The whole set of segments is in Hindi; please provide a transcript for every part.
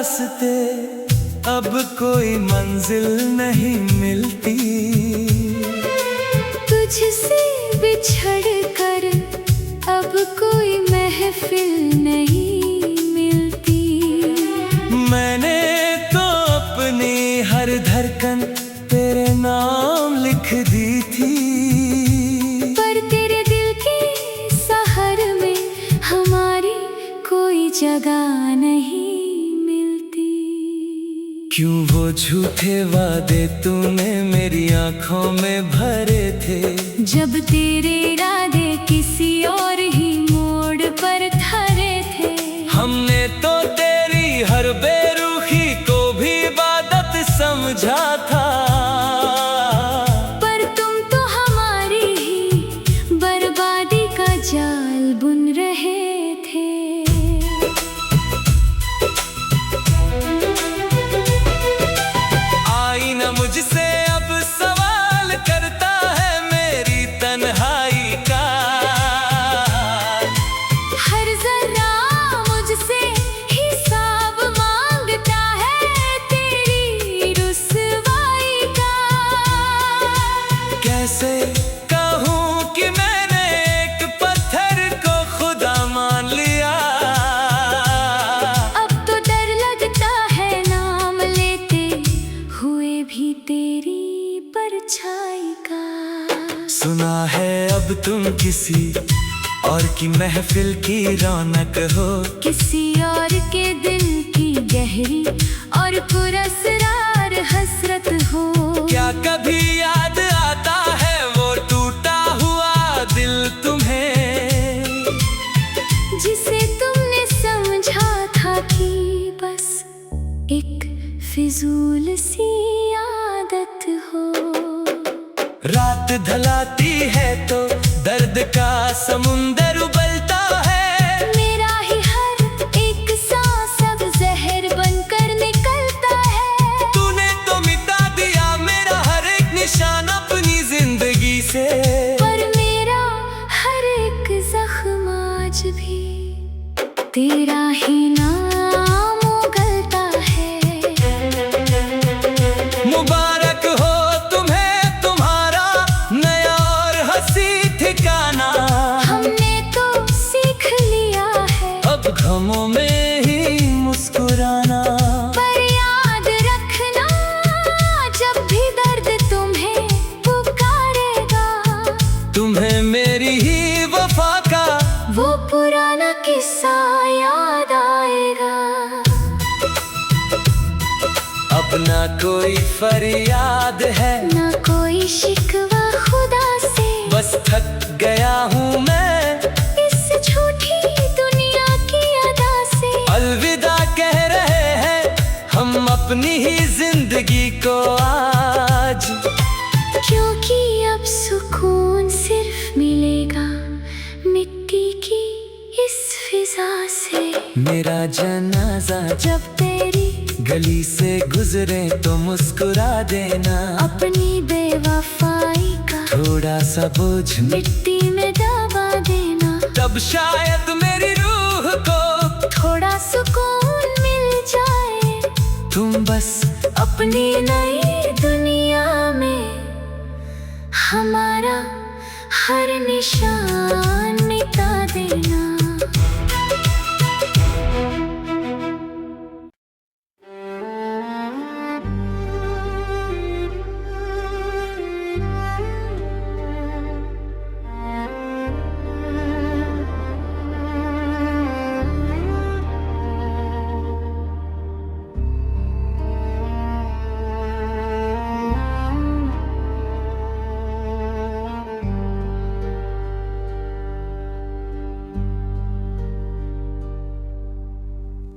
रास्ते, अब कोई मंजिल नहीं मिलती। तुझसे बिछड़ कर अब कोई महफिल नहीं मिलती। मैंने तो अपनी हर धड़कन तेरे नाम लिख दी थी, पर तेरे दिल के शहर में हमारी कोई जगह नहीं मिलती। क्यों वो झूठे वादे तूने मेरी आंखों में भरे थे, जब तेरे इरादे किसी और ही मोड़ पर खड़े थे। हमने तो तेरी हर बेरुखी को भी इबादत समझा था, पर तुम तो हमारी ही बर्बादी का जाल बुन रहे थे। आईना मुझसे अब सवाल करता है मेरी तन्हाई का, हर जरा मुझसे हिसाब मांगता है तेरी रुसवाई का। कैसे कहूँ कि मैंने एक पत्थर को खुदा मान लिया। अब तो डर लगता है नाम लेते हुए भी तेरी परछाई का। सुना है अब तुम किसी और की महफिल की रौनक हो, किसी और के दिल की गहरी और पुरस्कार हसरत हो। क्या कभी याद आता है वो टूटा हुआ दिल तुम्हें, जिसे तुमने समझा था कि बस एक फिजूल सी आदत हो। रात ढलाती है तो दर्द का समुंदर उबलता है, मेरा ही हर एक सांस अब जहर बनकर निकलता है। तूने तो मिटा दिया मेरा हर एक निशान अपनी जिंदगी से, पर मेरा हर एक जख्म आज भी तेरा ही नाम उगलता है। मुबारक हो तुम्हें तुम्हारा नया और हंसी ठिकाना। हमने तो सीख लिया है अब गमों में ही मुस्कुराना, पर याद रखना जब भी दर्द तुम्हें पुकारेगा, तुम्हें मेरी ही वफा का वो पुराना किस्सा याद आएगा। अब ना कोई फरियाद है, ना कोई शिकवा खुदा से, बस थक गया हूँ मैं इस झूठी दुनिया की अदा से। अलविदा कह रहे हैं हम अपनी ही जिंदगी को आज, क्योंकि अब सुकून सिर्फ मिलेगा मिट्टी की इस फिजा से। मेरा जनाजा जब तेरी गली से गुजरे तो मुस्कुरा देना, अपनी बेवफाई का थोड़ा सा बोझ मिट्टी में दबा देना। तब शायद मेरी रूह को थोड़ा सुकून मिल जाए, तुम बस अपनी नई दुनिया में हमारा हर निशान मिटा देना।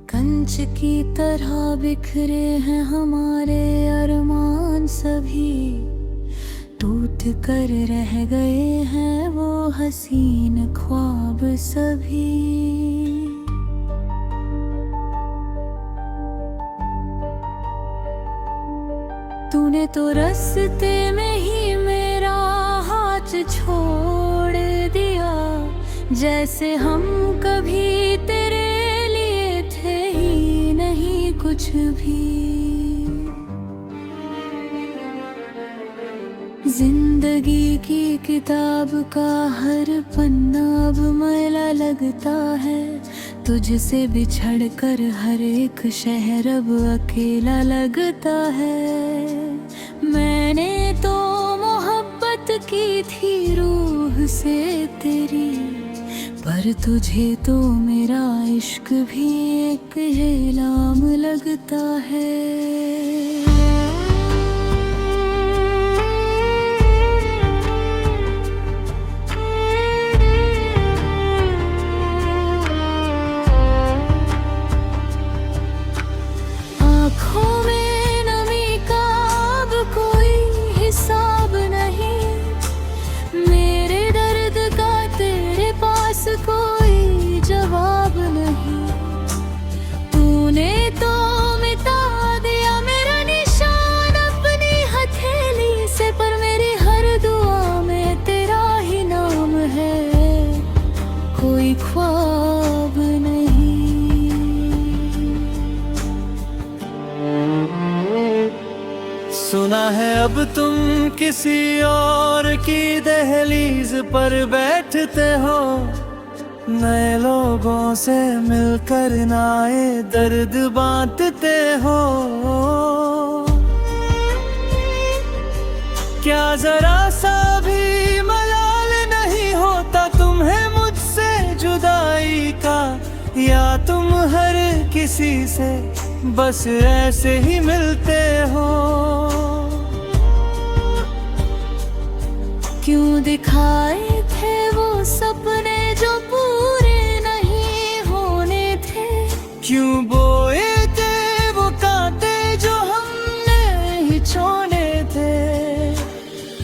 कंच की तरह बिखरे हैं हमारे अरमान सभी, टूट कर रह गए हैं वो हसीन ख्वाब सभी। तूने तो रास्ते में ही मेरा हाथ छोड़ दिया, जैसे हम कभी तेरे लिए थे ही नहीं कुछ कुछ भी। जिंदगी की किताब का हर पन्ना अब मैला लगता है, तुझसे बिछड़ कर हर एक शहर अब अकेला लगता है। मैंने तो मोहब्बत की थी रूह से तेरी, पर तुझे तो मेरा इश्क भी एक इल्हाम लगता है। आँखों में नमी का अब कोई हिसाब नहीं, मेरे दर्द का तेरे पास कोई जवाब नहीं। तूने तो मिटा दिया मेरा निशान अपनी हथेली से, पर मेरी हर दुआ में तेरा ही नाम है, कोई ख्वाब नहीं। सुना है अब तुम किसी और की दहलीज पर बैठते हो, नए लोगों से मिलकर नए दर्द बांटते हो। क्या जरा सा भी मलाल नहीं होता तुम्हें मुझसे जुदाई का, या तुम हर किसी से बस ऐसे ही मिलते हो। क्यों दिखाए थे वो सपने जो पूरे नहीं होने थे, क्यों बोए थे वो कांटे जो हमने ही छोड़े थे।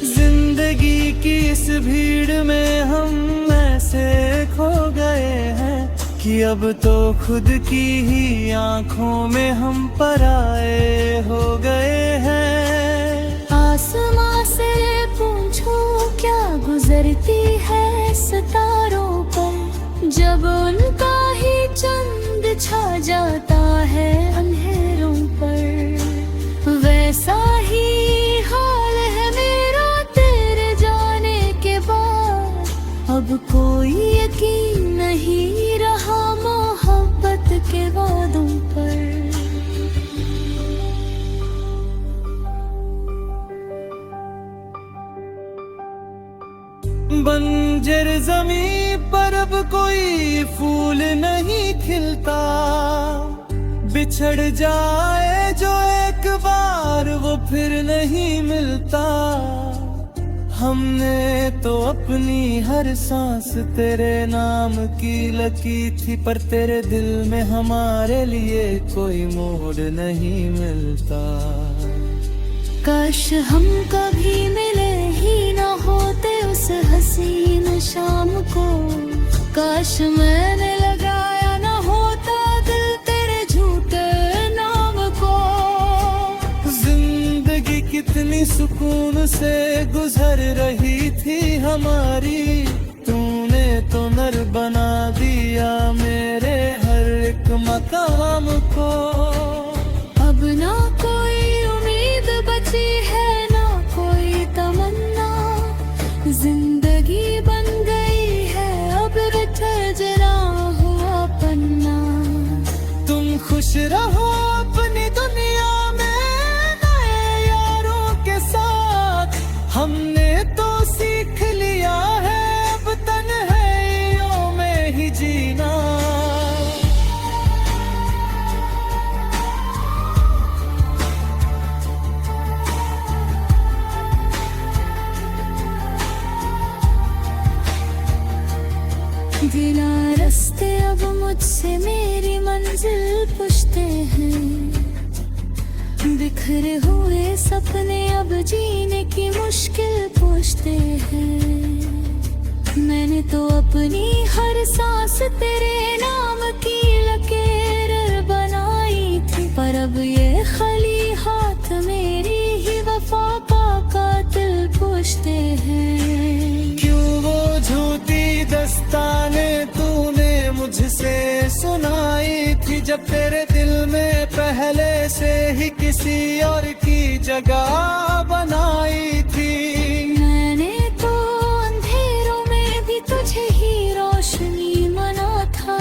जिंदगी की इस भीड़ में हम ऐसे खो गए हैं कि अब तो खुद की ही आंखों में हम पराए हो गए हैं। आसमां से पूछो क्या गुजरती है सितारों पर, जब उनका ही चंद छा जाता है अंधेरों पर। वैसा ही हाल है मेरा तेरे जाने के बाद, अब कोई यकीन नहीं रहा मोहब्बत के वादों पर। बंजर ज़मीं पर अब कोई फूल नहीं खिलता, बिछड़ जाए जो एक बार वो फिर नहीं मिलता। हमने तो अपनी हर सांस तेरे नाम की लगी थी, पर तेरे दिल में हमारे लिए कोई मोड़ नहीं मिलता। काश हम कभी मिले ही ना होते उस हसीन शाम को, काश मैंने लगाया ना होता दिल तेरे झूठे नाम को। जिंदगी कितनी सुकून से गुजर रही थी हमारी, तूने तो नर बना दिया मेरे हर एक मकाम को। अब ना कोई उम्मीद बची है ना कोई तमन्ना, जिंदगी बन गई है अब बिखर जरा हुआ पन्ना। तुम खुश रहो अपनी दुनिया में नए यारों के साथ, हमने तो सीख लिया है अब तन्हाइयों में ही जीना। बिना रास्ते अब मुझसे मेरी मंजिल पूछते हैं, बिखरे हुए सपने अब जीने की मुश्किल पूछते हैं। मैंने तो अपनी हर सांस तेरे नाम की लकीर बनाई थी, पर अब ये खली हाथ मेरी ही वफा का कातिल पूछते हैं। क्यों वो झूठी दस्ताने तूने मुझसे सुनाई थी, जब तेरे दिल में पहले से ही किसी और की जगह बनाई थी। मैंने तो अंधेरों में भी तुझे ही रोशनी माना था,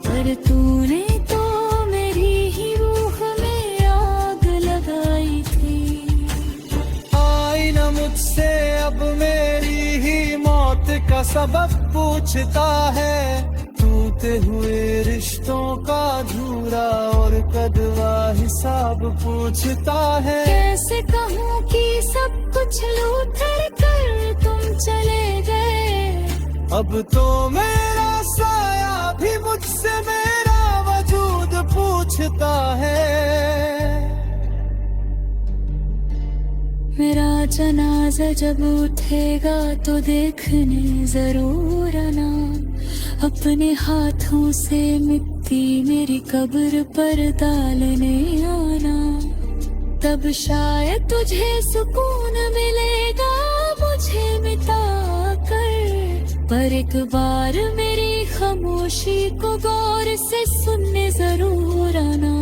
पर तूने तो मेरी ही रूह में आग लगाई थी। आई न मुझसे अब मेरी ही मौत का सबब पूछता है, टूटे हुए रिश्तों का धूरा और कदवा हिसाब पूछता है। कैसे कहूँ कि सब कुछ लूट कर तुम चले गए, अब तो मेरा साया भी मुझसे मेरा वजूद पूछता है। मेरा जनाजा जब उठेगा तो देखने जरूर आना, अपने हाथों से मिट्टी मेरी कब्र पर डालने आना। तब शायद तुझे सुकून मिलेगा मुझे मिटा कर, पर एक बार मेरी खामोशी को गौर से सुनने जरूर आना।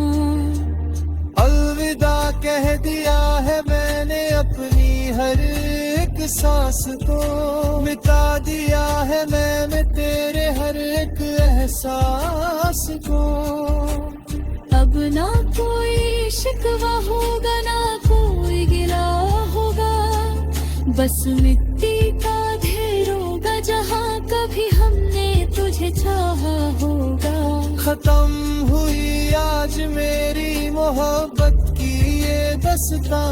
अलविदा कह दिया है मैंने अपनी हर एक सांस को, मिटा दिया है मैंने तेरे हर एक एहसास को। अब ना कोई शिकवा होगा ना कोई गिला होगा, बस मिट्टी का ढेर होगा जहाँ कभी हमने तुझे चाहा होगा। खत्म हुई आज मेरी मोहब्बत की ये दास्तां,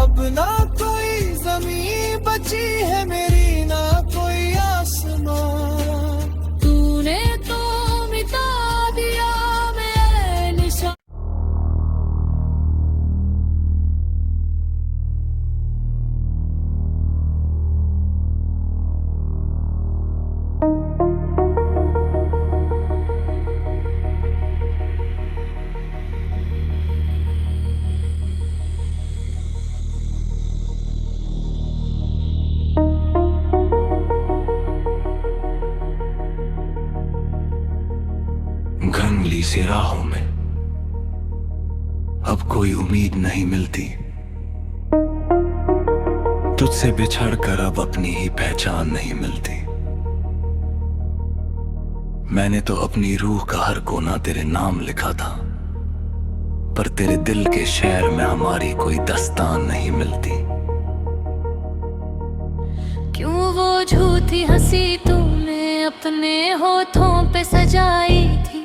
अब ना कोई ज़मीं बची है मेरी ना कोई आसमां। तूने तो मिटा दिया मेरा निशान। घनली सी राहों में अब कोई उम्मीद नहीं मिलती, तुझसे बिछड़ कर अब अपनी ही पहचान नहीं मिलती। मैंने तो अपनी रूह का हर कोना तेरे नाम लिखा था, पर तेरे दिल के शहर में हमारी कोई दस्तान नहीं मिलती। क्यों वो झूठी हंसी तूने अपने होठों पे सजाई थी,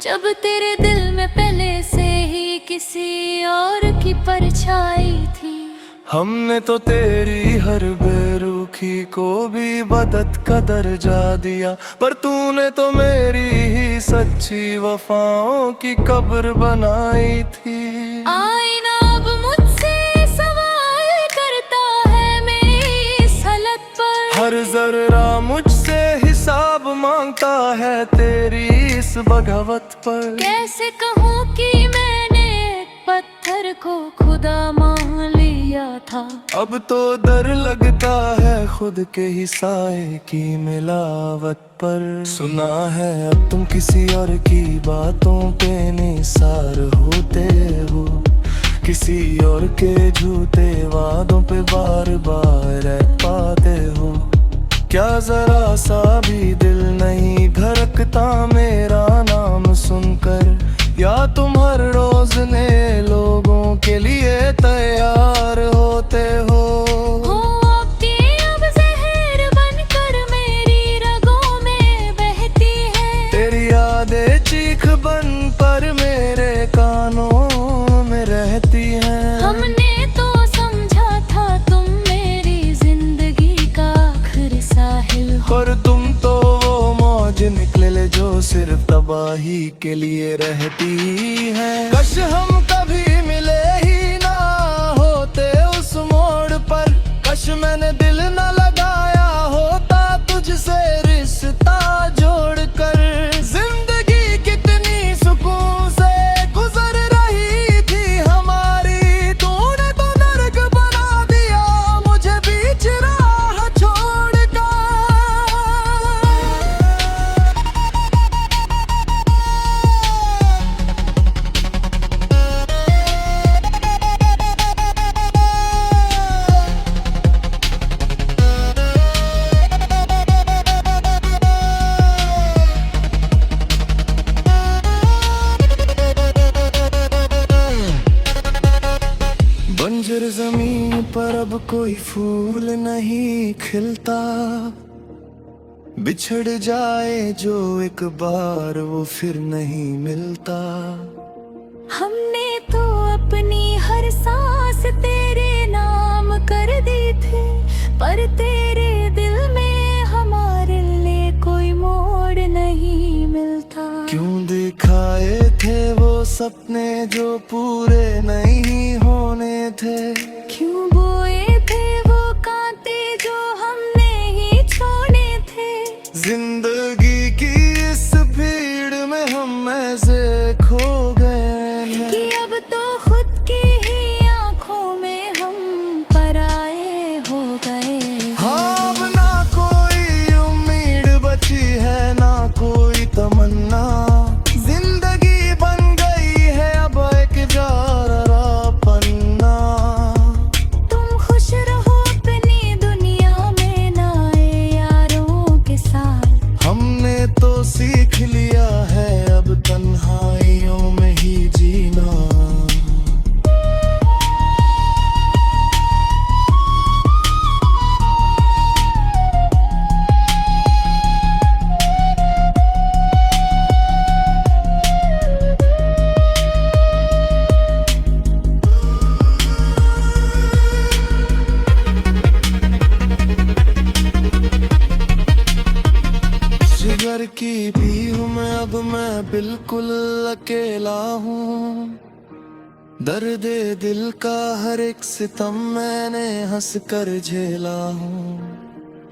जब तेरे दिल में पहले से ही किसी और की परछाई थी। हमने तो तेरी हर बेरुखी को भी बदत का दर्जा दिया, पर तूने तो मेरी ही सच्ची वफाओं की कब्र बनाई थी। आईना अब मुझसे सवाल करता है मेरी इस हालत पर, हर जर्रा मुझसे हिसाब मांगता है तेरी इस बगावत पर। कैसे कहूँ कि मैंने एक पत्थर को खुदा मान लिया था, अब तो डर लगता है खुद के ही साए की मिलावट पर। सुना है अब तुम किसी और की बातों पे निसार होते हो, किसी और के झूठे वादों पे बार बार पाते हो। क्या जरा सा भी दिल नहीं धड़कता मेरा नाम सुनकर, या तुम हर रोज नए लोगों के लिए तैयार होते हो। अब जहर बनकर मेरी रगों में बहती है, तेरी यादें चीख बन पर मेरे कानों में रहती हैं। हमने तो समझा था तुम मेरी जिंदगी का आखिरी साहिल हो, पर तुम तो वो मौज निकले जो सिर्फ तबाही के लिए रहती है। कश हम पर अब कोई फूल नहीं खिलता, बिछड़ जाए जो एक बार वो फिर नहीं मिलता। हमने तो अपनी हर सांस तेरे नाम कर दी थी, पर तेरे दिल में हमारे लिए कोई मोड़ नहीं मिलता। क्यों दिखाए थे वो सपने जो पूरे नहीं होने थे, क्यों बोए थे वो कांटे जो हमने ही छोड़े थे। जिंदगी की इस भीड़ में हम ऐसे खो गए हैं कि अब तो खुद की ही आंखों में हम पराए हो गए। हाँ, अब ना कोई उम्मीद बची है, ना कोई तमन्ना। जिंदगी बन गई है अब एक जारा पन्ना। तुम खुश रहो अपनी दुनिया में नए यारों के साथ। हमने तो सीख लिया है अब तन्हाइयों में ही जीना। जिगर की भी हूँ मैं, अब मैं बिल्कुल अकेला हूँ। दर्द दिल का हर एक सितम मैंने हंस कर झेला हूँ।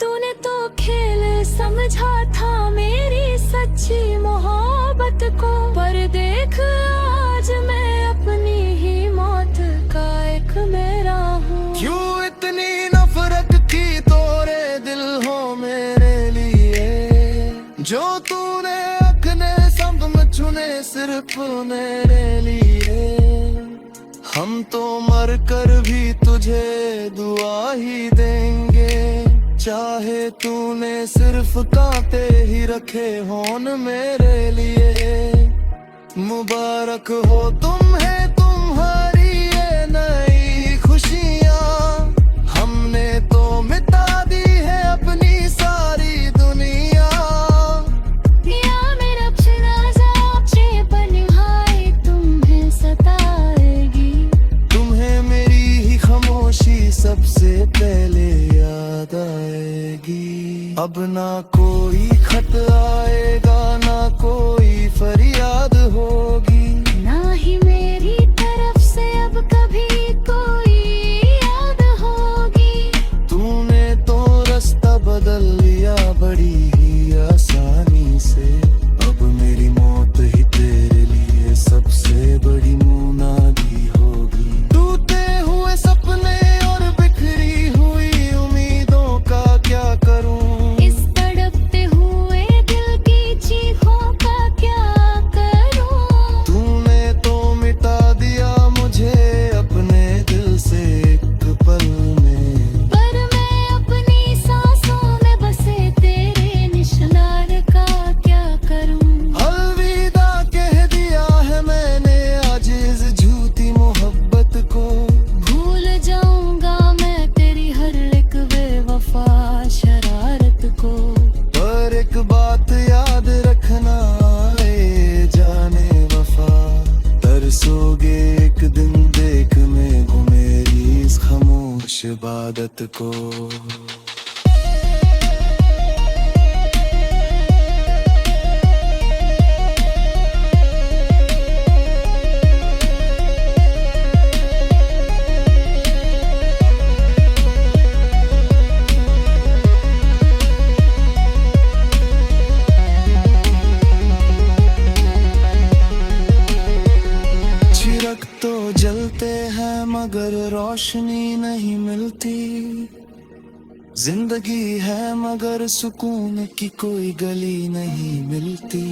तूने तो खेल समझा था मेरी सच्ची मोहब्बत को, पर देख आज मैं अपनी ही मौत का एक मेरा हूँ। क्यों इतनी नफरत थी तोरे दिल हो मेरे लिए, जो तूने अपने सब में चुने सिर्फ मेरे लिए। हम तो मर कर भी तुझे दुआ ही देंगे, चाहे तूने सिर्फ कांटे ही रखे होन मेरे लिए। मुबारक हो तुम्हें तुम्हारी ये नई खुशियाँ, हमने तो मिटा दी है अपनी सारी दुनिया। या मेरा अपना जापचे बनहाई तुम्हें सताएगी, तुम्हें मेरी ही खामोशी सबसे पहले याद आएगी। अब ना कोई खत आएगा, ना कोई फरियाद होगी, ना ही मेरी तरफ से अब कभी कोई याद होगी। तूने तो रास्ता बदल लिया बड़ी ही आसानी से। अब मेरी मौत ही तेरे लिए सबसे बड़ी मुनादी होगी। टूटे हुए सपने और बिखरी हुई उम्मीदों का क्या करूं, इस तड़पते हुए दिल की चीखों का क्या करूं। तूने तो मिटा दिया मुझे अपने दिल से एक पल में, पर मैं अपनी सांसों में बसे तेरे निशान का क्या करूं। अलविदा कह दिया है मैंने आज इस झूठी मोहब्बत को। भूल जाऊंगा मैं तेरी हर एक बेवफा शरारत को। पर एक बात याद रखना ए जाने वफा, तरसोगे एक दिन देख में वो मेरी इस खामोश इबादत को। चिराग तो जलते हैं मगर रोशनी नहीं मिलती, जिंदगी है मगर सुकून की कोई गली नहीं मिलती।